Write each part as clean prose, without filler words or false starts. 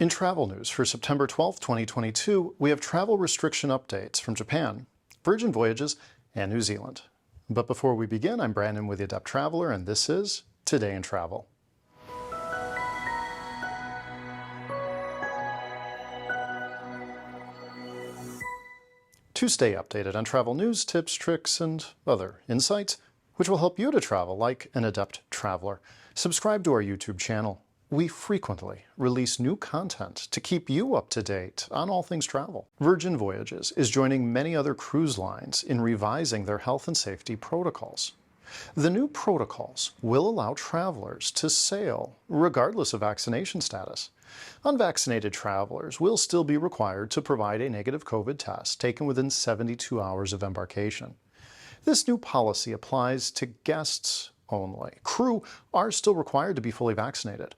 In travel news for September 12, 2022, we have travel restriction updates from Japan, Virgin Voyages, and New Zealand. But before we begin, I'm Brandon with the Adept Traveler, and this is Today in Travel. To stay updated on travel news, tips, tricks, and other insights, which will help you to travel like an adept traveler, subscribe to our YouTube channel. We frequently release new content to keep you up to date on all things travel. Virgin Voyages is joining many other cruise lines in revising their health and safety protocols. The new protocols will allow travelers to sail regardless of vaccination status. Unvaccinated travelers will still be required to provide a negative COVID test taken within 72 hours of embarkation. This new policy applies to guests only. Crew are still required to be fully vaccinated.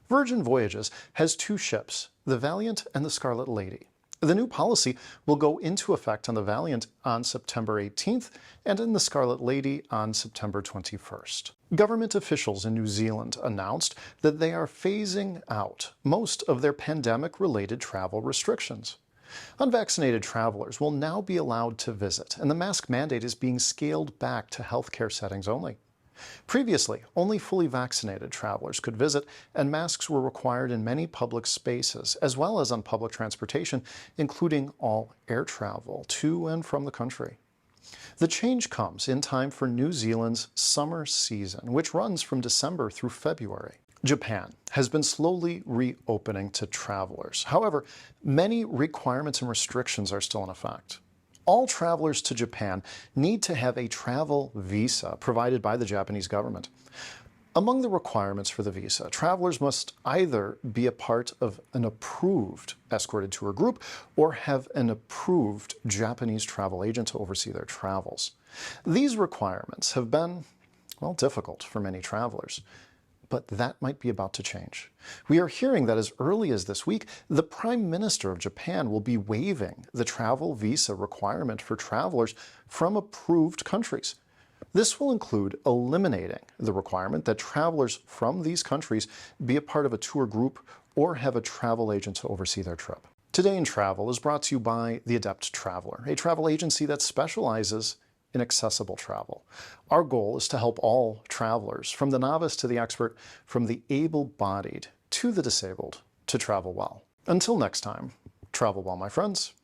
Virgin Voyages has two ships, the Valiant and the Scarlet Lady. The new policy will go into effect on the Valiant on September 18th and in the Scarlet Lady on September 21st. Government officials in New Zealand announced that they are phasing out most of their pandemic-related travel restrictions. Unvaccinated travelers will now be allowed to visit, and the mask mandate is being scaled back to healthcare settings only. Previously, only fully vaccinated travelers could visit, and masks were required in many public spaces, as well as on public transportation, including all air travel to and from the country. The change comes in time for New Zealand's summer season, which runs from December through February. Japan has been slowly reopening to travelers. However, many requirements and restrictions are still in effect. All travelers to Japan need to have a travel visa provided by the Japanese government. Among the requirements for the visa, travelers must either be a part of an approved escorted tour group or have an approved Japanese travel agent to oversee their travels. These requirements have been, difficult for many travelers. But that might be about to change. We are hearing that as early as this week, the Prime Minister of Japan will be waiving the travel visa requirement for travelers from approved countries. This will include eliminating the requirement that travelers from these countries be a part of a tour group or have a travel agent to oversee their trip. Today in Travel is brought to you by the Adept Traveler, a travel agency that specializes in accessible travel. Our goal is to help all travelers, from the novice to the expert, from the able-bodied to the disabled, to travel well. Until next time, travel well, my friends.